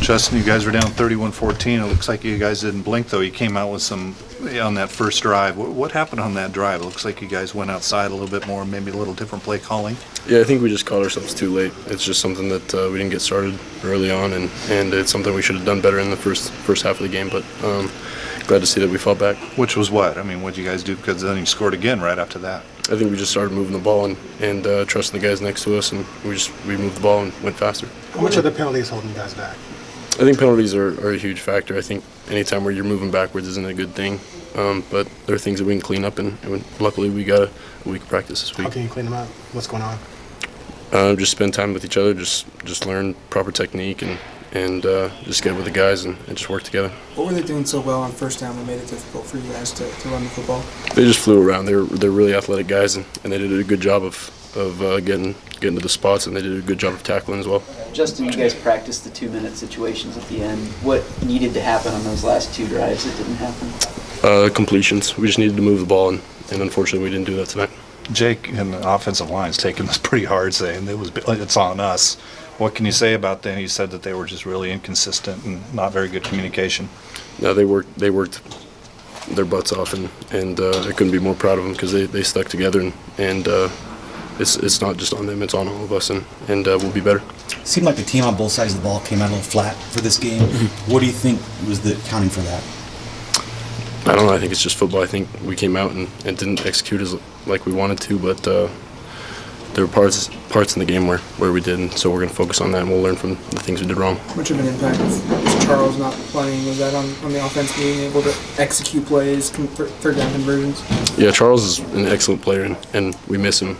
Justin, you guys were down 31-14. It looks like you guys didn't blink, though. You came out with some on that first drive. What happened on that drive? It looks like you guys went outside a little bit more, maybe a little different play calling. Yeah, I think we just caught ourselves too late. It's just something that we didn't get started early on, and it's something we should have done better in the first half of the game. But glad to see that we fought back. Which was what? I mean, what did you guys do? Because then you scored again right after that. I think we just started moving the ball and trusting the guys next to us, and we moved the ball and went faster. How much are the penalties holding you guys back? I think penalties are a huge factor. I think anytime where you're moving backwards isn't a good thing, but there are things that we can clean up, and luckily we got a week of practice this week. How can you clean them up? What's going on? Just spend time with each other, just learn proper technique, and just get with the guys and just work together. What were they doing so well on first down that made it difficult for you guys to run the football? They just flew around. They're really athletic guys, and they did a good job of getting to the spots, and they did a good job of tackling as well. Justin, you guys practiced the 2-minute situations at the end. What needed to happen on those last two drives that didn't happen? Completions. We just needed to move the ball, and unfortunately we didn't do that tonight. Jake and the offensive line's taking this pretty hard, saying it's on us. What can you say about that? You said that they were just really inconsistent and not very good communication. No, they worked their butts off, and I couldn't be more proud of them because they stuck together, and it's not just on them, it's on all of us, and we'll be better. It seemed like the team on both sides of the ball came out a little flat for this game. What do you think was the accounting for that? I don't know. I think it's just football. I think we came out and didn't execute like we wanted to, but there were parts in the game where we didn't, so we're going to focus on that, and we'll learn from the things we did wrong. Much of an impact was Charles not playing? Was that on the offense being able to execute plays, third down conversions? Yeah, Charles is an excellent player, and we miss him.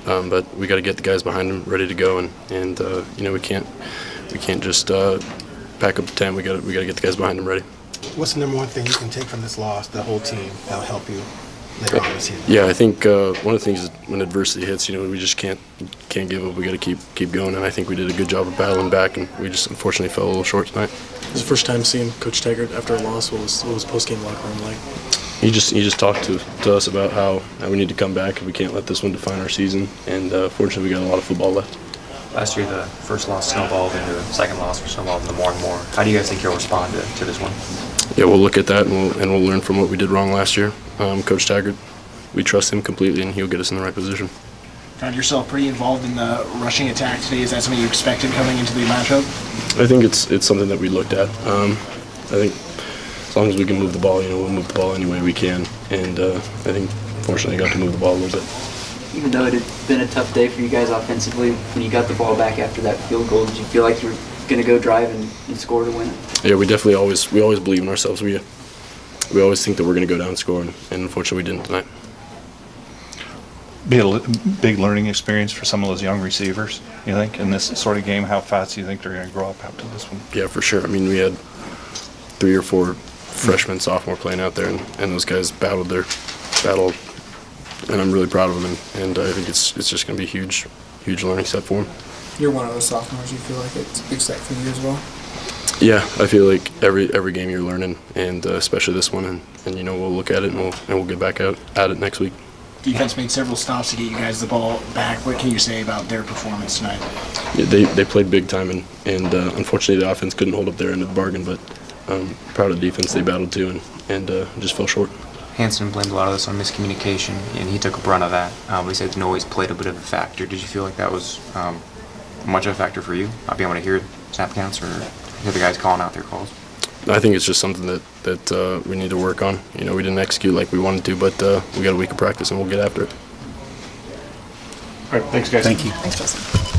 But we got to get the guys behind him ready to go, and we can't just pack up the tent. We got to get the guys behind him ready. What's the number one thing you can take from this loss, the whole team, that'll help you later on this season? Yeah, I think one of the things is when adversity hits, we just can't give up. We got to keep going, and I think we did a good job of battling back, and we just unfortunately fell a little short tonight. It was the first time seeing Coach Taggart after a loss. What was post-game locker room like? He just talked to us about how we need to come back and we can't let this one define our season. And fortunately, we got a lot of football left. Last year, the first loss snowballed into the second loss, or snowballed into more and more. How do you guys think you'll respond to this one? Yeah, we'll look at that and we'll learn from what we did wrong last year. Coach Taggart, we trust him completely, and he'll get us in the right position. Found yourself pretty involved in the rushing attack today. Is that something you expected coming into the matchup? I think it's something that we looked at. I think as long as we can move the ball, we'll move the ball any way we can. And I think, fortunately, I got to move the ball a little bit. Even though it had been a tough day for you guys offensively, when you got the ball back after that field goal, did you feel like you were going to go drive and score to win it? Yeah, we definitely always believe in ourselves. We always think that we're going to go down and score, and unfortunately we didn't tonight. Be a big learning experience for some of those young receivers, you think, in this sort of game? How fast do you think they're going to grow up after this one? Yeah, for sure. I mean, we had 3 or 4 freshmen, sophomore playing out there, and those guys battled, and I'm really proud of them, and I think it's just going to be a huge learning step for them. You're one of those sophomores. You feel like it's a big step for you as well? Yeah, I feel like every game you're learning, and especially this one, and we'll look at it and we'll get back out at it next week. Defense made several stops to get you guys the ball back. What can you say about their performance tonight? Yeah, they played big time, and unfortunately the offense couldn't hold up their end of the bargain, but proud of the defense. They battled too, and just fell short. Hanson blamed a lot of this on miscommunication, and he took a brunt of that. But he said noise played a bit of a factor. Did you feel like that was much of a factor for you, not being able to hear snap counts or hear the guys calling out their calls? I think it's just something that we need to work on. We didn't execute like we wanted to, but we got a week of practice and we'll get after it. All right, thanks, guys. Thank you. Thanks, Justin.